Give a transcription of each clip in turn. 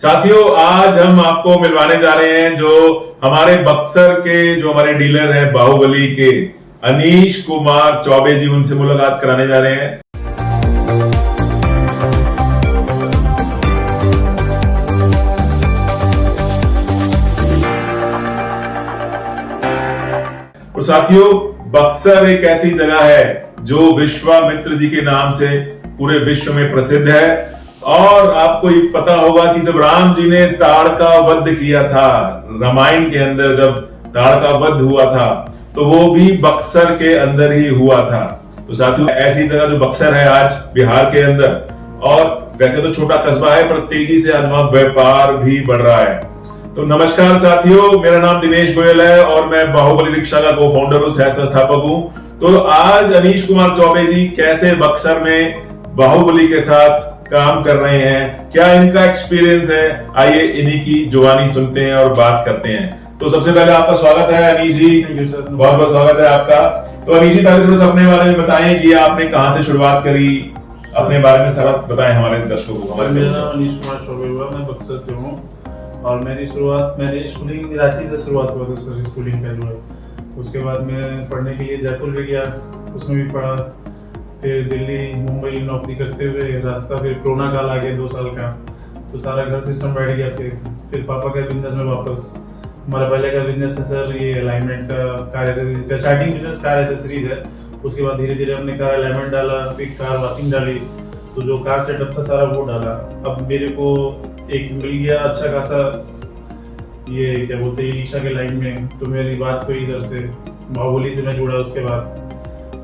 साथियों, आज हम आपको मिलवाने जा रहे हैं जो हमारे बक्सर के जो हमारे डीलर हैं बाहुबली के अनीश कुमार चौबे जी, उनसे मुलाकात कराने जा रहे हैं। तो साथियों, बक्सर एक ऐसी जगह है जो विश्वामित्र जी के नाम से पूरे विश्व में प्रसिद्ध है। और आपको ये पता होगा कि जब राम जी ने ताड़ का वध किया था, रामायण के अंदर जब ताड़ का वध हुआ था, तो वो भी बक्सर के अंदर ही हुआ था। तो साथियों, ऐसी जगह जो बक्सर है आज बिहार के अंदर, और वैसे तो छोटा कस्बा है पर तेजी से आज वहां व्यापार भी बढ़ रहा है। तो नमस्कार साथियों, मेरा नाम दिनेश गोयल है और मैं बाहुबली रिक्शा का को फाउंडर हूं, सह संस्थापक हूं। तो आज अनीश कुमार चौबे जी कैसे बक्सर में बाहुबली के साथ काम कर रहे हैं, क्या इनका एक्सपीरियंस है, आइए इन्हीं की जुबानी सुनते हैं और बात करते हैं। तो सबसे पहले आपका स्वागत है अनीश जी, बहुत बहुत स्वागत है आपका। तो अनीश जी, पहले थोड़ा सा अपने बारे में बताएं कि आपने कहां से शुरुआत करी, अपने बारे में सारा बताएं हमारे दर्शकों को। मेरा नाम अनीश कुमार चौबे हुआ, मैं बक्सर से हूँ और मेरी स्कूलिंग रांची से शुरुआत हुआ था सर, स्कूलिंग का जो है। उसके बाद मैं पढ़ने के लिए जयपुर भी गया, उसमें भी पढ़ा। फिर दिल्ली मुंबई नौकरी करते हुए रास्ता, फिर कोरोना काल आ गया 2 साल का, तो सारा घर सिस्टम बैठ गया। फिर पापा का बिजनेस में वापस, हमारा पहले का बिजनेस है सर ये अलाइनमेंट का, कार एसेसरीज का। स्टार्टिंग बिजनेस कार एसेसरीज है, उसके बाद धीरे धीरे हमने कार अलाइनमेंट डाला, फिर कार वॉशिंग डाली, तो जो कार सेटअप था सारा वो डाला। अब मेरे को एक मिल गया अच्छा खासा, ये क्या बोलते हैं, रिक्शा के लाइन में। तो मेरी बात हुई इधर से, बाहुबली से मैं जुड़ा। उसके बाद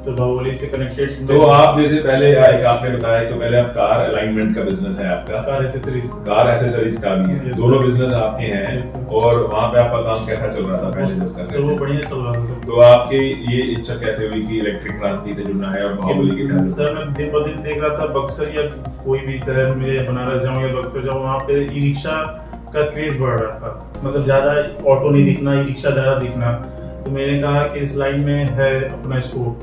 तो बाहुबली से कनेक्टेड। तो आप जैसे पहले एक आपने बताया, तो पहले आप कार अलाइनमेंट का बिजनेस है आपका, कार एसेसरीज का भी है, दोनों बिजनेस आपके हैं। और वहाँ पे आपका काम कैसा चल रहा था पहले जब तक? तो वो बढ़िया चल रहा था। तो आपकी ये इच्छा कैसे हुई कि इलेक्ट्रिक क्रांति से जुड़ना है और बाहुबली की तरफ? सर मैं दिन ब दिन देख रहा था बक्सर या कोई भी शहर में, या बनारस जाऊँ या बक्सर जाऊँ, वहाँ पे ई रिक्शा का क्रेज बढ़ रहा था। मतलब ज्यादा ऑटो नहीं दिखना, ई रिक्शा ज्यादा दिखना। तो मैंने कहा कि इस लाइन में है अपना स्कोप,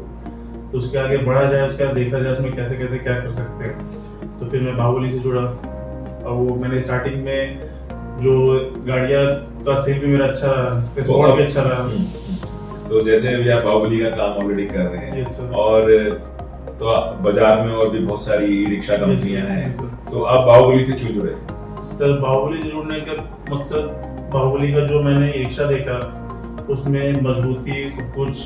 तो उसके आगे बढ़ा जाए, उसके बाद देखा जाए उसमें कैसे कैसे क्या कर सकते हैं। तो फिर मैं बाहुबली से जुड़ा। और वो मैंने स्टार्टिंग में जो गाड़ियाँ का सेल भी मेरा अच्छा रहा, रिस्पॉन्स भी अच्छा रहा। तो जैसे अभी आप बाहुबली का काम ऑलरेडी कर रहे हैं, Yes, और तो बाजार में और भी बहुत सारी रिक्शा कंपनियां हैं, तो आप बाहुबली से क्यों जुड़े? सर बाहुबली से जुड़ने का मकसद, बाहुबली का जो मैंने रिक्शा देखा उसमें मजबूती, सब कुछ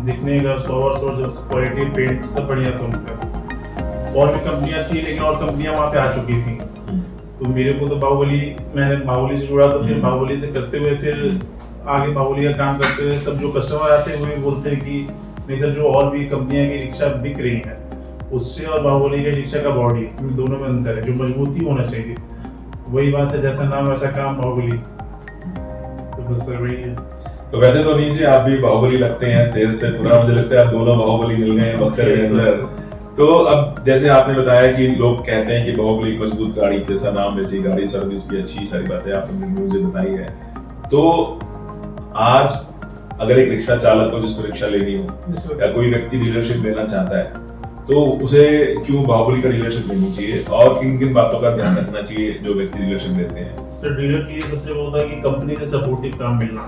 दिखने का, क्वालिटी, पेंट सब बढ़िया था उनका। और भी कंपनियां थी लेकिन और कंपनियां वहाँ पे आ चुकी थी। तो मेरे को तो मैंने बाहुबली से जुड़ा। तो फिर बाहुबली से करते हुए फिर आगे बाहुबली का काम करते हुए सब जो कस्टमर आते हैं वो भी बोलते हैं कि नहीं सर, जो और भी कंपनियां की रिक्शा बिक रही है उससे और बाहुबली के रिक्शा का बॉडी दोनों में अंतर है, जो मजबूती होना चाहिए। वही बात है, जैसा नाम वैसा काम, बाहुबली। तो बस सर वही है। तो वैसे तो नहीं जी, आप भी बाहुबली लगते हैं, तेज से पूरा मुझे लगता है आप दोनों बाहुबली मिल गए हैं बक्सर के अंदर। तो अब जैसे आपने बताया कि लोग कहते हैं कि बाहुबली मजबूत गाड़ी, जैसा नाम वैसी गाड़ी, सर्विस भी अच्छी, सारी बातें आपने मुझे बताई है। तो आज अगर एक रिक्शा चालक को, जिसको रिक्शा लेनी हो या कोई व्यक्ति डीलरशिप लेना चाहता है, तो उसे क्यों बाहुबली का डीलरशिप लेनी चाहिए और किन किन बातों का ध्यान रखना चाहिए जो व्यक्ति डीलरशिप लेते हैं? सर डीलर के लिए सबसे वो होता है कि कंपनी से सपोर्टिव काम मिलना,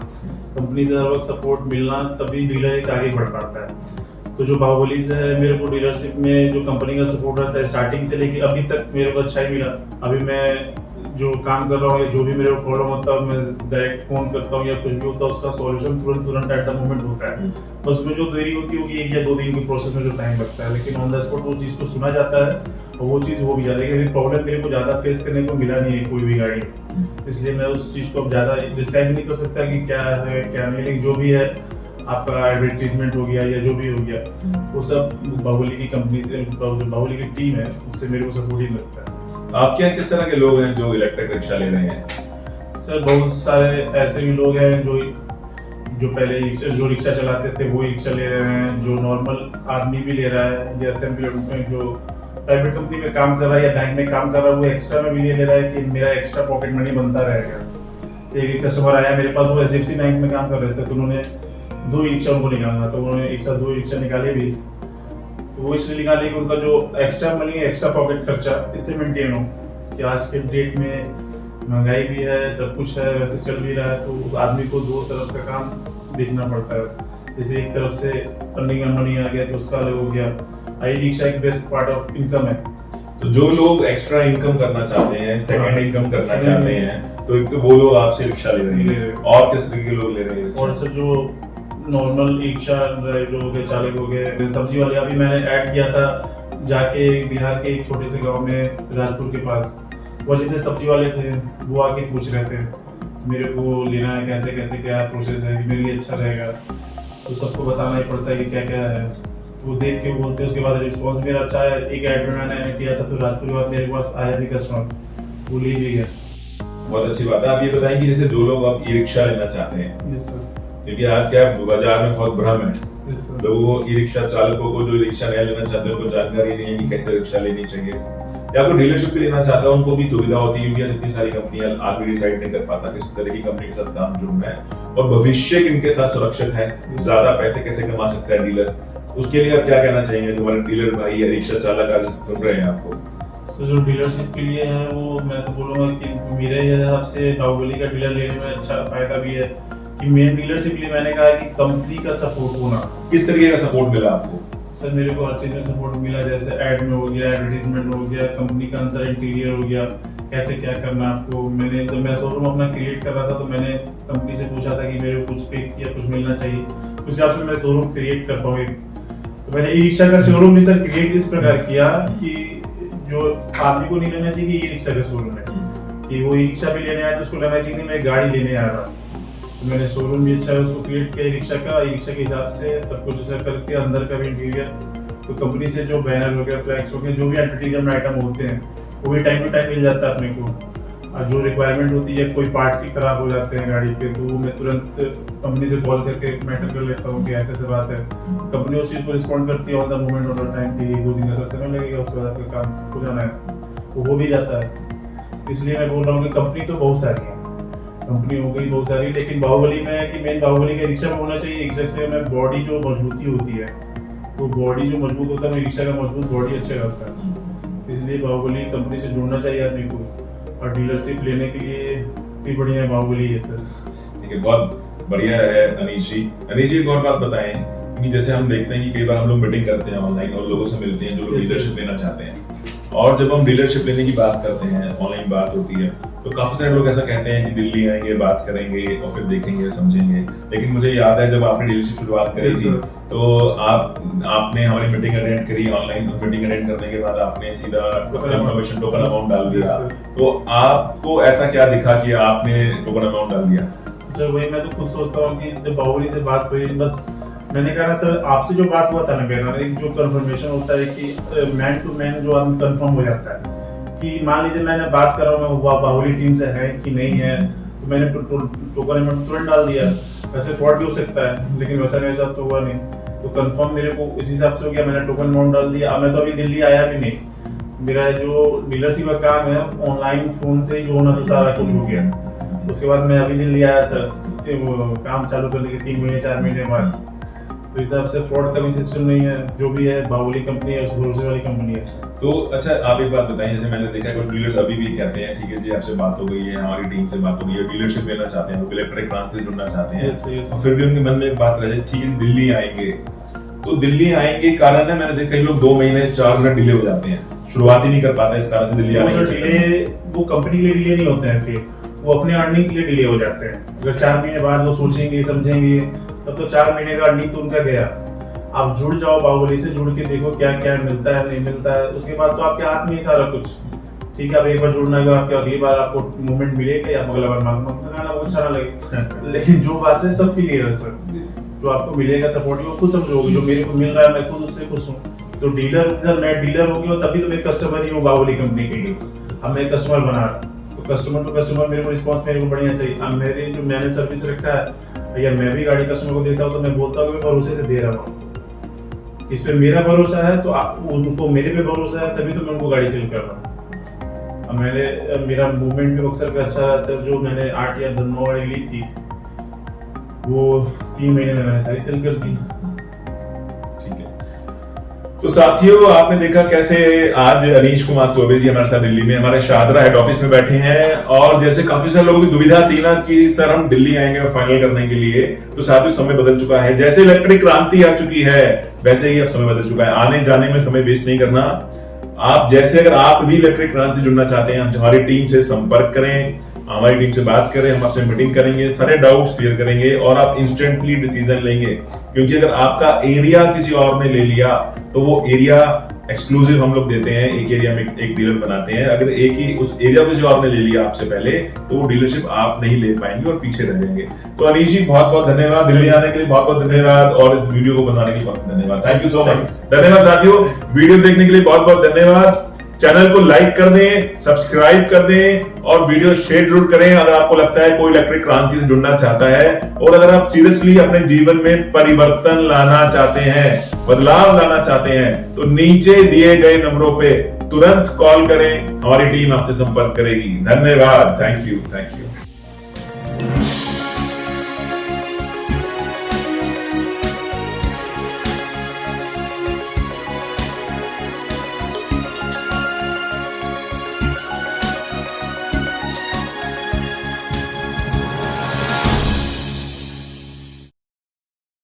कंपनी से हर वक्त सपोर्ट मिलना, तभी डीलर एक आगे बढ़ पाता है। तो जो बाहुबली से है, मेरे को डीलरशिप में जो कंपनी का सपोर्ट रहता है स्टार्टिंग से लेके अभी तक मेरे को अच्छा ही मिला। अभी मैं जो काम कर रहा हूँ या जो भी मेरे को प्रॉब्लम होता है, मैं डायरेक्ट फोन करता हूँ या कुछ भी होता है, उसका सॉल्यूशन तुरंत एट द मोमेंट होता है। बस उसमें जो देरी होती होगी 1 या 2 दिन के प्रोसेस में जो टाइम लगता है, लेकिन ऑन द स्पॉट वो चीज़ को सुना जाता है और वो चीज़ हो भी जाती है। प्रॉब्लम मेरे को ज़्यादा फेस करने को मिला नहीं है कोई भी गाड़ी, इसलिए मैं उस चीज़ को अब ज़्यादा डिस्क्राइब नहीं कर सकता कि क्या है क्या नहीं। लेकिन जो भी है, आपका एडवर्टीजमेंट हो गया या जो भी हो गया, वो सब बाहुबली की कंपनी, बाहुबली की टीम है, उससे मेरे को सपोर्ट ही लगता है। आपके यहाँ किस तरह के लोग हैं जो इलेक्ट्रिक रिक्शा ले रहे हैं? सर बहुत सारे ऐसे भी लोग हैं जो पहले जो रिक्शा चलाते थे वो रिक्शा ले रहे हैं, जो नॉर्मल आदमी भी ले रहा है, जैसे जो प्राइवेट कंपनी में काम कर रहा है या बैंक में काम कर रहा है, वो एक्स्ट्रा में भी ले रहा है कि मेरा एक्स्ट्रा पॉकेट मनी बनता रहेगा। एक कस्टमर आया मेरे पास, वो HDFC बैंक में काम कर रहे थे, तो उन्होंने 2 रिक्शा उनको निकालना था, उन्होंने एक साथ 2 रिक्शा निकाले भी। तो वो इसलिए निकाले कि उनका जो एक्स्ट्रा मनी है, एक्स्ट्रा पॉकेट खर्चा इससे मेंटेन हो, कि आज के डेट में महंगाई भी है, सब कुछ है, वैसे चल भी रहा है, तो आदमी को दो तरफ का काम देखना पड़ता है। जैसे एक तरफ से अर्निंग मनी आ गया तो उसका अलग हो गया। ई रिक्शा एक बेस्ट पार्ट ऑफ इनकम है। तो जो लोग एक्स्ट्रा इनकम करना चाहते हैं, सेकंड इनकम करना चाहते हैं, तो एक तो वो लोग आपसे रिक्शा ले रहे हैं, और किस तरीके के लोग ले रहे हैं? और सर जो नॉर्मल रिक्शा ड्राइवर हो गए, चालक हो गए, सब्जी वाले, अभी मैंने ऐड किया था जाके बिहार के एक छोटे से गांव में राजपुर के पास, वो जितने सब्जी वाले थे वो आके पूछ रहे थे मेरे को लेना है, कैसे कैसे क्या प्रोसेस है कि मेरे लिए अच्छा रहेगा। तो सबको बताना ही पड़ता है कि क्या क्या है, वो देख के बोलते हैं। उसके बाद रिस्पॉन्स मेरा अच्छा है। एक ऐड में मैंने किया था तो राजपुर के बाद मेरे पास आया भी कस्टमर, वो ले भी गया। बहुत अच्छी बात है। आप ये बताएं कि जैसे जो लोग अब ई रिक्शा लेना चाहते हैं, यस सर, क्योंकि आज क्या है, बाजार में बहुत भ्रम है, यस सर, लोगों को ई रिक्शा चालकों को जो रिक्शा नया लेना चाहते हैं उनको जानकारी नहीं है कि कैसे रिक्शा लेनी चाहिए, या कोई डीलरशिप भी लेना चाहता है उनको भी सुविधा होती है, क्योंकि इतनी सारी कंपनियां आप भी डिसाइड नहीं कर पाता किस तरह की कंपनी के साथ काम जुड़ना है और भविष्य किनके साथ सुरक्षित है, ज्यादा पैसे कैसे कमा सकता है डीलर। उसके लिए आप क्या कहना चाहेंगे जो हमारे डीलर भाई या रिक्शा चालक आज सुन रहे हैं आपको? तो जो डीलरशिप के लिए है वो मैं तो बोलूँगा कि मेरे हिसाब से बाहुबली का डीलर लेने में अच्छा फायदा भी है कि मेन डीलरशिप लिए मैंने कहा कि कंपनी का सपोर्ट होना। किस तरीके का सपोर्ट मिला आपको? सर मेरे को हर चीज़ में सपोर्ट मिला, जैसे ऐड में हो गया, एडवर्टीजमेंट हो गया, कंपनी का अंदर इंटीरियर हो गया, कैसे क्या करना आपको। मैंने जब मैं शोरूम अपना क्रिएट कर रहा था तो मैंने कंपनी से पूछा था कि मेरे को कुछ पे या कुछ मिलना चाहिए, उस हिसाब से मैं शोरूम क्रिएट कर पाऊँ। तो मैंने ई रिक्शा का शोरूम भी सर क्रिएट इस प्रकार किया कि जो आदमी को नहीं लेना चाहिए कि ई रिक्शा का शोरूम है, कि वो ई रिक्शा भी लेने आया तो उसको लेना चाहिए नहीं मैं गाड़ी लेने आ रहा। तो मैंने शोरूम भी अच्छा है उसको क्रिएट किया ई रिक्शा का, ई रिक्शा के हिसाब से सब कुछ अच्छा करके अंदर का भी इंटीरियर। तो कंपनी से जो बैनर हो गया, फ्लैक्स हो गया, जो भी एडवर्टीजमेंट आइटम होते हैं वो भी टाइम टू टाइम मिल जाता है अपने को। और जो रिक्वायरमेंट होती है, कोई पार्ट्स ही खराब हो जाते हैं गाड़ी के, तो मैं तुरंत कंपनी से कॉल करके मैटर कर लेता हूँ कि ऐसे ऐसे बात है। कंपनी उस चीज़ को रिस्पॉन्ड करती है on the moment, on the time कि 2 दिन का समय लगेगा, उसके बाद आपका काम हो जाना है, वो हो भी जाता है। इसलिए मैं बोल रहा हूँ कि कंपनी तो बहुत सारी है, कंपनी हो गई बहुत सारी, लेकिन बाहुबली में कि मेन बाहुबली के रिक्शा में होना चाहिए एक जगह से में बॉडी जो मजबूती होती है, तो बॉडी जो मजबूत होता है रिक्शा का मजबूत बॉडी अच्छे खासा है। इसलिए बाहुबली कंपनी से जुड़ना चाहिए आदमी को, और डीलरशिप लेने के लिए भी बढ़िया है बाहुबली है सर। ठीक है, बहुत बढ़िया है अनीश जी। अनीश जी एक और बात बताएं कि जैसे हम देखते हैं कि कई बार हम लोग मीटिंग करते हैं ऑनलाइन और लोगों से मिलते हैं जो लोग डीलरशिप लेना चाहते हैं, और जब हम डीलरशिप लेने की बात करते हैं, ऑनलाइन बात होती है, तो काफी सारे लोग ऐसा कहते हैं कि दिल्ली आएंगे, बात करेंगे और फिर देखेंगे समझेंगे। लेकिन मुझे याद है जब आपने डीलरशिप शुरुआत करी थी तो आपने हमारी मीटिंग अटेंड करी ऑनलाइन, मीटिंग अटेंड करने के बाद आपने सीधा इन्फॉर्मेशन टोकन अमाउंट डाल दिया। तो आपको ऐसा क्या दिखा कि आपने टोकन अमाउंट डाल दिया? सर वही मैं तो खुद सोचता हूँ कि जब बाहुबली से बात हुई, बस मैंने कहा ना सर, आपसे जो बात हुआ था ना मेरा, एक जो कंफर्मेशन होता है कि मैन टू मैन जो आदमी कंफर्म हो जाता है कि मान लीजिए मैंने बात कर रहा हूँ बाहुबली टीम से है कि नहीं है, तो मैंने टोकन अमाउंट तुरंत डाल दिया। वैसे फ्रॉड भी हो सकता है लेकिन वैसा मेरे साथ तो हुआ नहीं, तो कंफर्म मेरे को इस हिसाब से हो गया, मैंने टोकन अमाउंट डाल दिया। अब मैं तो अभी दिल्ली आया भी नहीं, मेरा जो डीलरशिप का काम है ऑनलाइन फोन से ही जो होना था सारा कुछ हो गया। उसके बाद मैं अभी दिल्ली आया सर, वो काम चालू करने के 3 महीने 4 महीने बाद, तो हिसाब से फ्रॉड का भी सिस्टम नहीं है। जो भी है बाहुबली कंपनी है, उस भरोसे वाली कंपनी है। तो अच्छा आप एक बात बताएं, जैसे मैंने देखा है कुछ डीलर अभी भी कहते हैं ठीक है जी आपसे बात हो गई है, हमारी टीम से बात हो गई है, डीलरशिप लेना चाहते हैं, वो इलेक्ट्रिक ब्रांच से जुड़ना चाहते हैं, और फिर भी उनके मन में एक बात रह जाए ठीक है दिल्ली आएंगे, तो दिल्ली आएंगे कारण है मैंने देखा कई लोग 2 महीने 4 महीने डिले हो जाते हैं, शुरुआत ही नहीं कर पाते, इस कारण से दिल्ली आने डिले वो कंपनी के लिए डिले नहीं होते हैं, फिर वो अपने अर्निंग के लिए डिले हो जाते हैं। अगर 4 महीने बाद वो सोचेंगे समझेंगे तब तो 4 महीने का अर्निंग तो उनका गया। आप जुड़ जाओ बाहुबली से, जुड़ के देखो क्या क्या मिलता है नहीं मिलता है, उसके बाद तो आपके हाथ में ही सारा कुछ। ठीक है, आप एक बार जुड़ना है, आपके अगली बार आपको मूवमेंट मिलेगा या अगला बार मंगाना वो अच्छा ना लगे लेकिन जो बात है सब क्लियर है सर, जो आपको मिलेगा सपोर्ट वो खुद समझोगे, जो मेरे को मिल रहा है मैं खुद उससे खुश हूँ। तो डीलर जब मैं डीलर हो गया तभी तो मैं कस्टमर ही हूँ बाहुबली कंपनी के लिए। अब मैं कस्टमर बना रहा, तो कस्टमर टू कस्टमर मेरे को रिस्पॉन्स मेरे को बढ़िया चाहिए। अब मेरे जो मैंने सर्विस रखा है या मैं भी गाड़ी कस्टमर को देता हूँ तो मैं बोलता हूँ कि मैं भरोसे से दे रहा हूँ, इस पे मेरा भरोसा है, तो उनको मेरे पे भरोसा है, तभी तो मैं उनको गाड़ी सेल कर रहा हूँ। अब मेरा मूवमेंट भी अक्सर अच्छा है सर, जो मैंने 8 या 9 गाड़ी ली थी वो 3 महीने में मैंने सारी सेल कर दी। ठीक है, तो साथियों, आपने देखा कैसे आज अनीश कुमार चौबे जी हमारे साथ दिल्ली में हमारे शाहदरा हेड ऑफिस में बैठे हैं। और जैसे काफी सारे लोगों की दुविधा थी ना कि सर हम दिल्ली आएंगे फाइनल करने के लिए, तो साथियों समय बदल चुका है। जैसे इलेक्ट्रिक क्रांति आ चुकी है वैसे ही अब समय बदल चुका है। आने जाने में समय वेस्ट नहीं करना। आप जैसे अगर आप भी इलेक्ट्रिक क्रांति जुड़ना चाहते हैं, हमारी टीम से संपर्क करें, हमारी टीम से बात करें, हम आपसे मीटिंग करेंगे, सारे डाउट्स क्लियर करेंगे और आप इंस्टेंटली डिसीजन लेंगे। क्योंकि अगर आपका एरिया किसी और ने ले लिया तो वो एरिया एक्सक्लूसिव हम लोग देते हैं, एक एरिया में एक डीलर बनाते हैं। अगर एक ही उस एरिया को किसी और ने ले लिया आपसे पहले तो वो डीलरशिप आप नहीं ले पाएंगे और पीछे रह जाएंगे। तो अनीश जी बहुत बहुत धन्यवाद, दिल्ली आने के लिए बहुत बहुत धन्यवाद और इस वीडियो को बनाने के लिए बहुत धन्यवाद। Thank you so much. धन्यवाद साथियों, वीडियो देखने के लिए बहुत बहुत धन्यवाद। चैनल को लाइक कर दें, सब्सक्राइब कर दें और वीडियो शेयर जरूर करें अगर आपको लगता है कोई इलेक्ट्रिक क्रांति से जुड़ना चाहता है। और अगर आप सीरियसली अपने जीवन में परिवर्तन लाना चाहते हैं, बदलाव लाना चाहते हैं, तो नीचे दिए गए नंबरों पे तुरंत कॉल करें, हमारी टीम आपसे संपर्क करेगी। धन्यवाद। Thank you.